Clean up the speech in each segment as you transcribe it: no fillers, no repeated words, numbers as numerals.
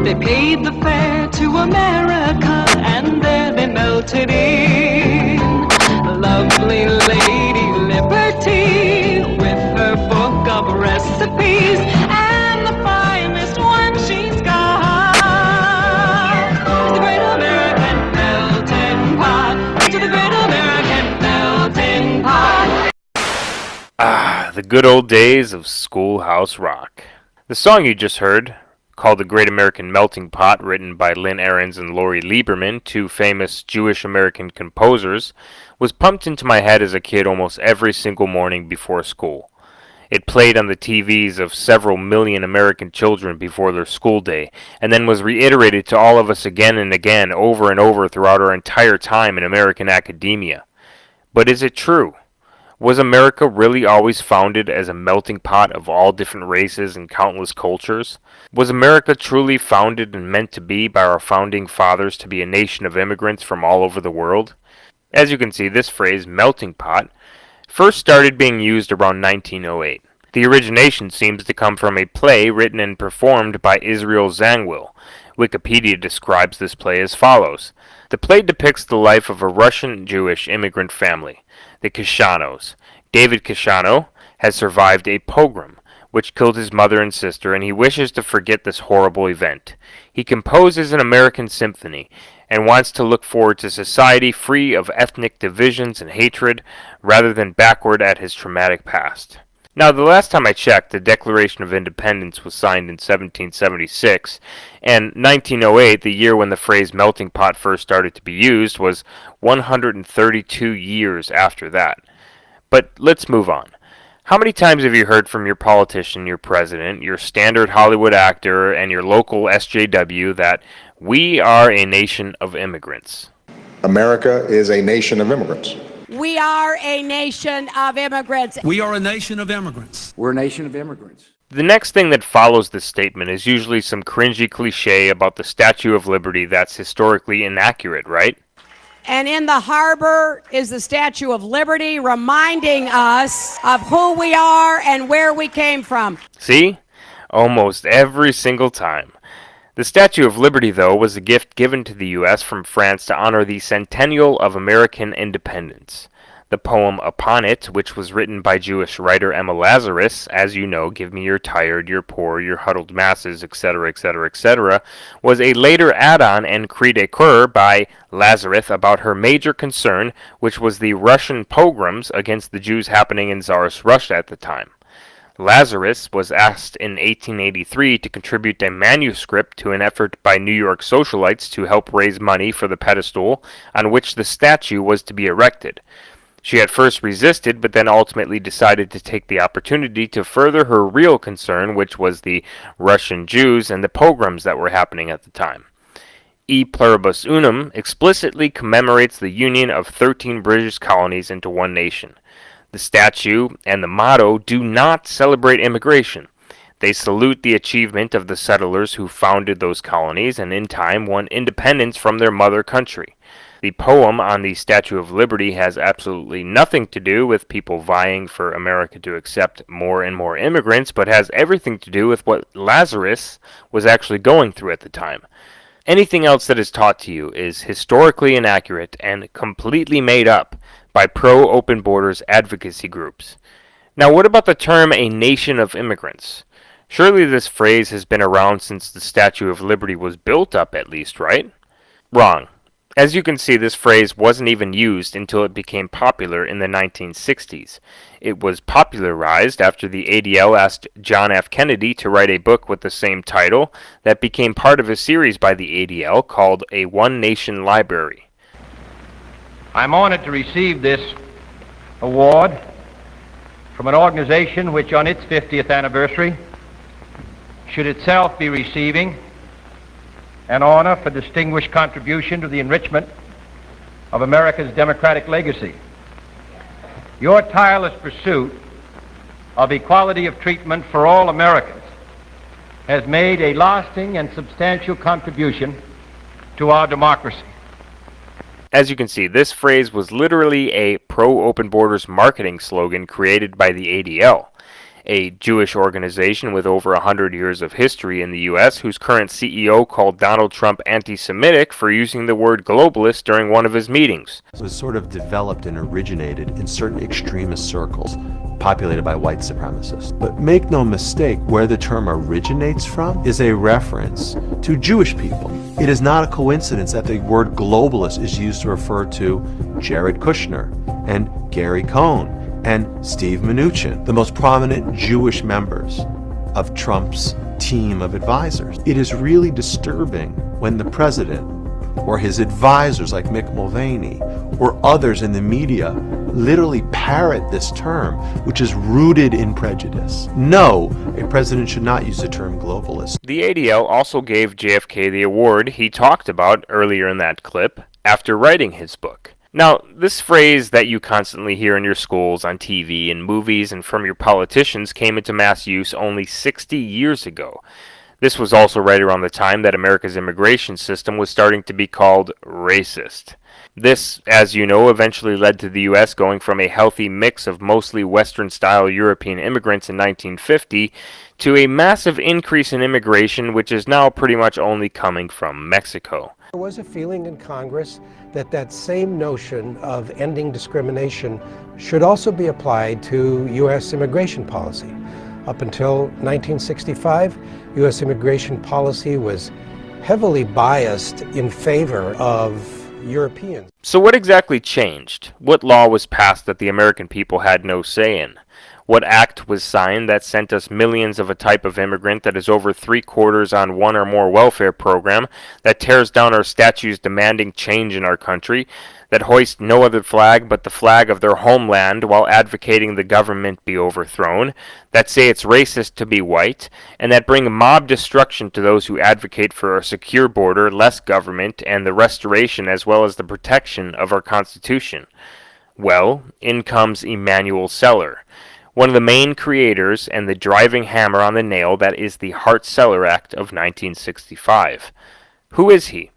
They paid the fare to America, and there they melted in. Lovely Lady Liberty, with her book of recipes, and the finest one she's got. The Great American Melting Pot, to the Great American Melting Pot. Ah, the good old days of Schoolhouse Rock. The song you just heard, called The Great American Melting Pot, written by Lynn Ahrens and Lori Lieberman, two famous Jewish-American composers, was pumped into my head as a kid almost every single morning before school. It played on the TVs of several million American children before their school day, and then was reiterated to all of us again and again, over and over throughout our entire time in American academia. But is it true? Was America really always founded as a melting pot of all different races and countless cultures? Was America truly founded and meant to be by our founding fathers to be a nation of immigrants from all over the world? As you can see, this phrase, melting pot, first started being used around 1908. The origination seems to come from a play written and performed by Israel Zangwill. Wikipedia describes this play as follows. The play depicts the life of a Russian Jewish immigrant family, the Kishanos. David Kishano has survived a pogrom, which killed his mother and sister, and he wishes to forget this horrible event. He composes an American symphony, and wants to look forward to society free of ethnic divisions and hatred, rather than backward at his traumatic past. Now, the last time I checked, the Declaration of Independence was signed in 1776, and 1908, the year when the phrase melting pot first started to be used, was 132 years after that. But let's move on. How many times have you heard from your politician, your president, your standard Hollywood actor, and your local SJW that we are a nation of immigrants? America is a nation of immigrants. We are a nation of immigrants. We are a nation of immigrants. We're a nation of immigrants. The next thing that follows this statement is usually some cringy cliche about the Statue of Liberty that's historically inaccurate, right? And in the harbor is the Statue of Liberty, reminding us of who we are and where we came from. See? Almost every single time. The Statue of Liberty, though, was a gift given to the U.S. from France to honor the centennial of American independence. The poem Upon It, which was written by Jewish writer Emma Lazarus, as you know, give me your tired, your poor, your huddled masses, etc., etc., etc., was a later add-on and cri de coeur by Lazarus about her major concern, which was the Russian pogroms against the Jews happening in Tsarist Russia at the time. Lazarus was asked in 1883 to contribute a manuscript to an effort by New York socialites to help raise money for the pedestal on which the statue was to be erected. She at first resisted, but then ultimately decided to take the opportunity to further her real concern, which was the Russian Jews and the pogroms that were happening at the time. E Pluribus Unum explicitly commemorates the union of 13 British colonies into one nation. The statue and the motto do not celebrate immigration. They salute the achievement of the settlers who founded those colonies and in time won independence from their mother country. The poem on the Statue of Liberty has absolutely nothing to do with people vying for America to accept more and more immigrants, but has everything to do with what Lazarus was actually going through at the time. Anything else that is taught to you is historically inaccurate and completely made up by pro-open borders advocacy groups. Now, what about the term a nation of immigrants? Surely this phrase has been around since the Statue of Liberty was built up at least, right? Wrong. As you can see, this phrase wasn't even used until it became popular in the 1960s. It was popularized after the ADL asked John F. Kennedy to write a book with the same title that became part of a series by the ADL called A One Nation Library. I'm honored to receive this award from an organization which on its 50th anniversary should itself be receiving an honor for distinguished contribution to the enrichment of America's democratic legacy. Your tireless pursuit of equality of treatment for all Americans has made a lasting and substantial contribution to our democracy. As you can see, this phrase was literally a pro-open borders marketing slogan created by the ADL. a Jewish organization with over 100 years of history in the U.S., whose current CEO called Donald Trump anti-Semitic for using the word globalist during one of his meetings. It was sort of developed and originated in certain extremist circles populated by white supremacists. But make no mistake, where the term originates from is a reference to Jewish people. It is not a coincidence that the word globalist is used to refer to Jared Kushner and Gary Cohn and Steve Mnuchin, the most prominent Jewish members of Trump's team of advisors. It is really disturbing when the president or his advisors like Mick Mulvaney or others in the media literally parrot this term, which is rooted in prejudice. No, a president should not use the term globalist. The ADL also gave JFK the award he talked about earlier in that clip after writing his book. Now, this phrase that you constantly hear in your schools, on TV, in movies, and from your politicians came into mass use only 60 years ago. This was also right around the time that America's immigration system was starting to be called racist. This, as you know, eventually led to the U.S. going from a healthy mix of mostly Western-style European immigrants in 1950 to a massive increase in immigration, which is now pretty much only coming from Mexico. There was a feeling in Congress that that same notion of ending discrimination should also be applied to U.S. immigration policy. Up until 1965, U.S. immigration policy was heavily biased in favor of Europeans. So what exactly changed? What law was passed that the American people had no say in? What act was signed that sent us millions of a type of immigrant that is over 3/4 on one or more welfare program, that tears down our statues demanding change in our country, that hoist no other flag but the flag of their homeland while advocating the government be overthrown, that say it's racist to be white, and that bring mob destruction to those who advocate for a secure border, less government, and the restoration as well as the protection of our Constitution? Well, in comes Emanuel Celler, one of the main creators and the driving hammer on the nail that is the Hart-Celler Act of 1965. Who is he?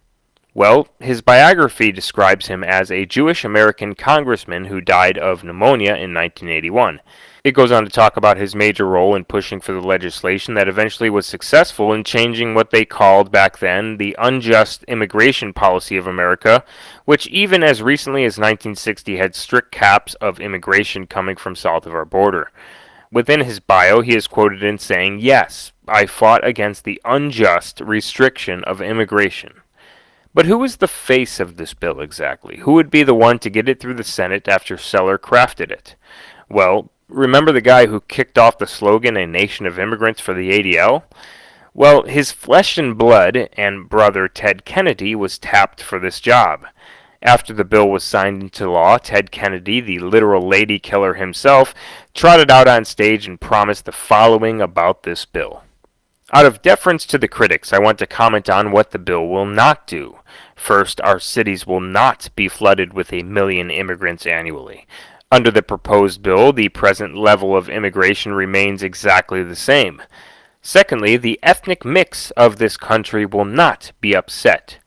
Well, his biography describes him as a Jewish-American congressman who died of pneumonia in 1981. It goes on to talk about his major role in pushing for the legislation that eventually was successful in changing what they called back then the unjust immigration policy of America, which even as recently as 1960 had strict caps of immigration coming from south of our border. Within his bio, he is quoted in saying, "Yes, I fought against the unjust restriction of immigration." But who was the face of this bill exactly? Who would be the one to get it through the Senate after Celler crafted it? Well, remember the guy who kicked off the slogan, "A Nation of Immigrants" for the ADL? Well, his flesh and blood and brother Ted Kennedy was tapped for this job. After the bill was signed into law, Ted Kennedy, the literal lady killer himself, trotted out on stage and promised the following about this bill. Out of deference to the critics, I want to comment on what the bill will not do. First, our cities will not be flooded with 1 million immigrants annually. Under the proposed bill, the present level of immigration remains exactly the same. Secondly, the ethnic mix of this country will not be upset.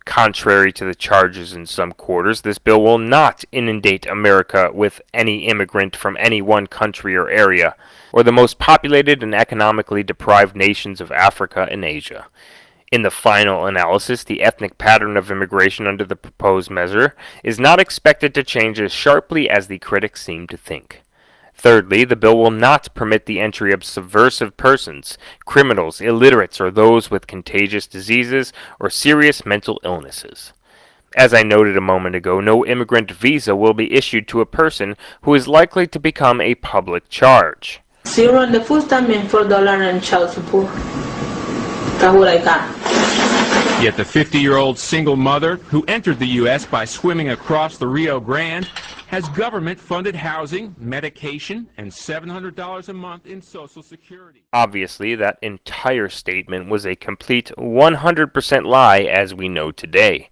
Contrary to the charges in some quarters, this bill will not inundate America with any immigrant from any one country or area, or the most populated and economically deprived nations of Africa and Asia. In the final analysis, the ethnic pattern of immigration under the proposed measure is not expected to change as sharply as the critics seem to think. Thirdly, the bill will not permit the entry of subversive persons, criminals, illiterates, or those with contagious diseases or serious mental illnesses. As I noted a moment ago, no immigrant visa will be issued to a person who is likely to become a public charge. Zero on the food stamp and $4 in child support. That's what I got. Yet the 50-year-old single mother who entered the U.S. by swimming across the Rio Grande has government-funded housing, medication, and $700 a month in Social Security. Obviously, that entire statement was a complete 100% lie as we know today.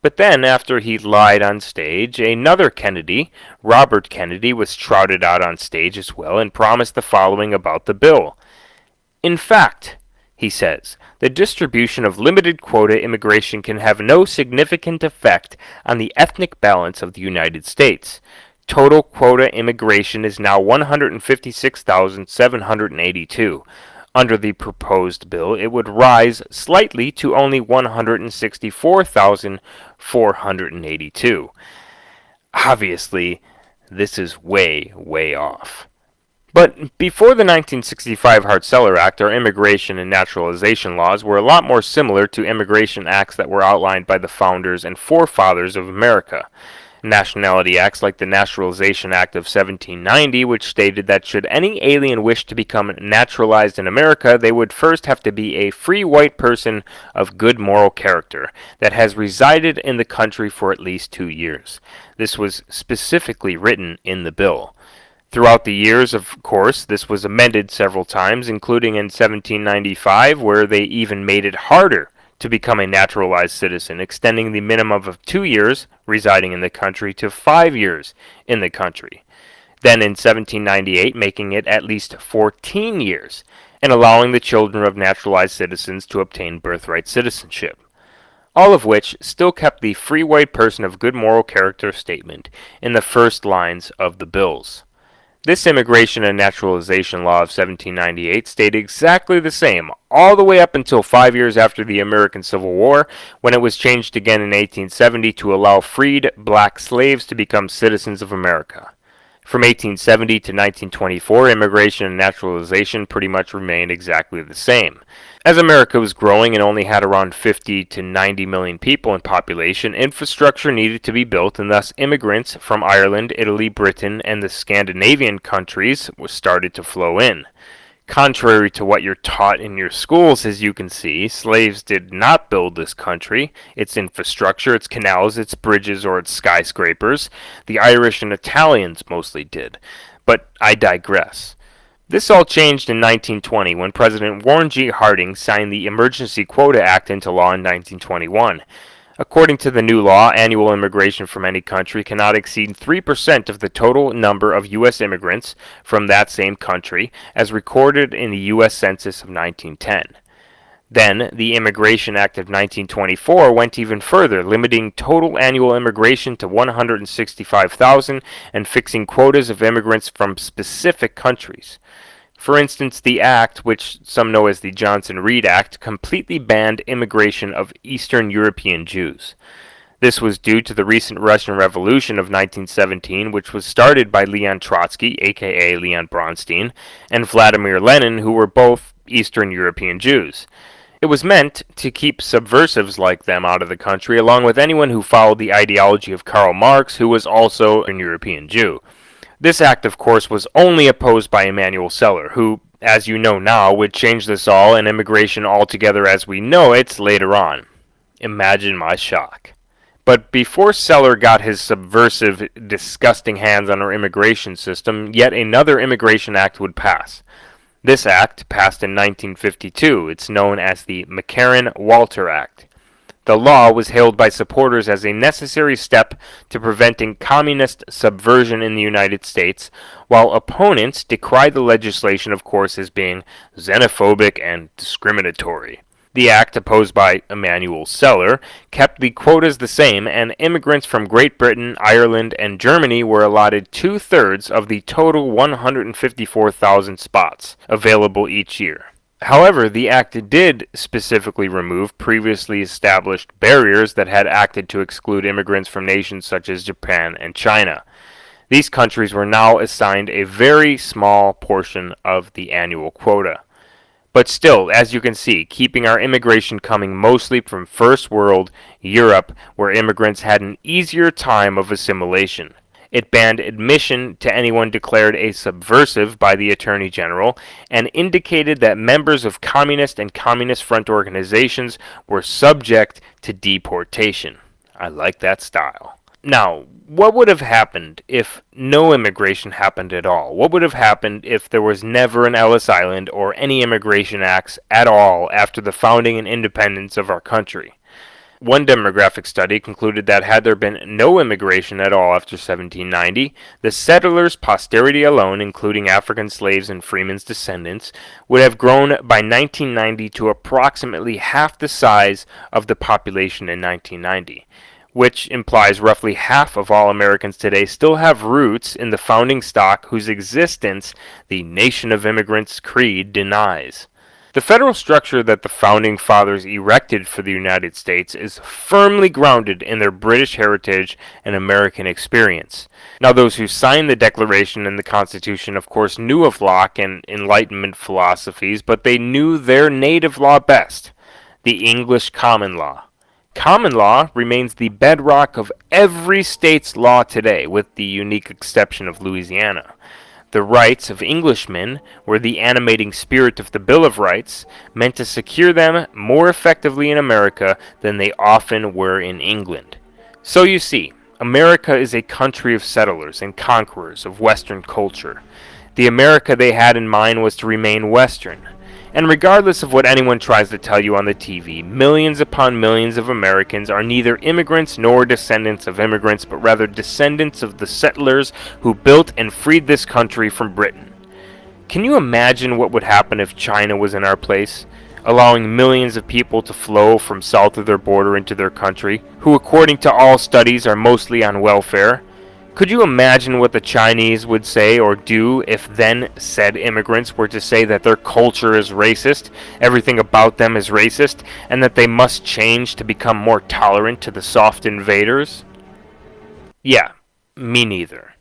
But then, after he lied on stage, another Kennedy, Robert Kennedy, was trotted out on stage as well and promised the following about the bill. In fact, he says, the distribution of limited quota immigration can have no significant effect on the ethnic balance of the United States. Total quota immigration is now 156,782. Under the proposed bill, it would rise slightly to only 164,482. Obviously, this is way, way off. But before the 1965 Hart-Celler Act, our immigration and naturalization laws were a lot more similar to immigration acts that were outlined by the founders and forefathers of America. Nationality acts like the Naturalization Act of 1790, which stated that should any alien wish to become naturalized in America, they would first have to be a free white person of good moral character that has resided in the country for at least 2 years. This was specifically written in the bill. Throughout the years, of course, this was amended several times, including in 1795, where they even made it harder to become a naturalized citizen, extending the minimum of 2 years residing in the country to 5 years in the country. Then in 1798, making it at least 14 years, and allowing the children of naturalized citizens to obtain birthright citizenship. All of which still kept the free white person of good moral character statement in the first lines of the bills. This Immigration and Naturalization Law of 1798 stayed exactly the same all the way up until 5 years after the American Civil War, when it was changed again in 1870 to allow freed black slaves to become citizens of America. From 1870 to 1924, immigration and naturalization pretty much remained exactly the same. As America was growing and only had around 50 to 90 million people in population, infrastructure needed to be built, and thus immigrants from Ireland, Italy, Britain, and the Scandinavian countries started to flow in. Contrary to what you're taught in your schools, as you can see, slaves did not build this country, its infrastructure, its canals, its bridges, or its skyscrapers. The Irish and Italians mostly did. But I digress. This all changed in 1920 when President Warren G. Harding signed the Emergency Quota Act into law in 1921. According to the new law, annual immigration from any country cannot exceed 3% of the total number of U.S. immigrants from that same country, as recorded in the U.S. Census of 1910. Then, the Immigration Act of 1924 went even further, limiting total annual immigration to 165,000 and fixing quotas of immigrants from specific countries. For instance, the act, which some know as the Johnson-Reed Act, completely banned immigration of Eastern European Jews. This was due to the recent Russian Revolution of 1917, which was started by Leon Trotsky, aka Leon Bronstein, and Vladimir Lenin, who were both Eastern European Jews. It was meant to keep subversives like them out of the country, along with anyone who followed the ideology of Karl Marx, who was also a European Jew. This act, of course, was only opposed by Emanuel Celler, who, as you know now, would change this all and immigration altogether as we know it later on. Imagine my shock. But before Celler got his subversive, disgusting hands on our immigration system, yet another immigration act would pass. This act passed in 1952. It's known as the McCarran-Walter Act. The law was hailed by supporters as a necessary step to preventing communist subversion in the United States, while opponents decried the legislation, of course, as being xenophobic and discriminatory. The act, opposed by Emanuel Celler, kept the quotas the same, and immigrants from Great Britain, Ireland, and Germany were allotted 2/3 of the total 154,000 spots available each year. However, the act did specifically remove previously established barriers that had acted to exclude immigrants from nations such as Japan and China. These countries were now assigned a very small portion of the annual quota. But still, as you can see, keeping our immigration coming mostly from First World Europe, where immigrants had an easier time of assimilation. It banned admission to anyone declared a subversive by the Attorney General, and indicated that members of Communist and Communist Front organizations were subject to deportation. I like that style. Now, what would have happened if no immigration happened at all? What would have happened if there was never an Ellis Island or any immigration acts at all after the founding and independence of our country? One demographic study concluded that had there been no immigration at all after 1790, the settlers' posterity alone, including African slaves and freemen's descendants, would have grown by 1990 to approximately half the size of the population in 1990. which implies roughly half of all Americans today still have roots in the founding stock whose existence the Nation of Immigrants creed denies. The federal structure that the Founding Fathers erected for the United States is firmly grounded in their British heritage and American experience. Now, those who signed the Declaration and the Constitution, of course, knew of Locke and Enlightenment philosophies, but they knew their native law best, the English common law. Common law remains the bedrock of every state's law today, with the unique exception of Louisiana. The rights of Englishmen were the animating spirit of the Bill of Rights, meant to secure them more effectively in America than they often were in England. So you see, America is a country of settlers and conquerors of Western culture. The America they had in mind was to remain Western. And regardless of what anyone tries to tell you on the TV, millions upon millions of Americans are neither immigrants nor descendants of immigrants, but rather descendants of the settlers who built and freed this country from Britain. Can you imagine what would happen if China was in our place, allowing millions of people to flow from south of their border into their country, who according to all studies are mostly on welfare? Could you imagine what the Chinese would say or do if then said immigrants were to say that their culture is racist, everything about them is racist, and that they must change to become more tolerant to the soft invaders? Yeah, me neither.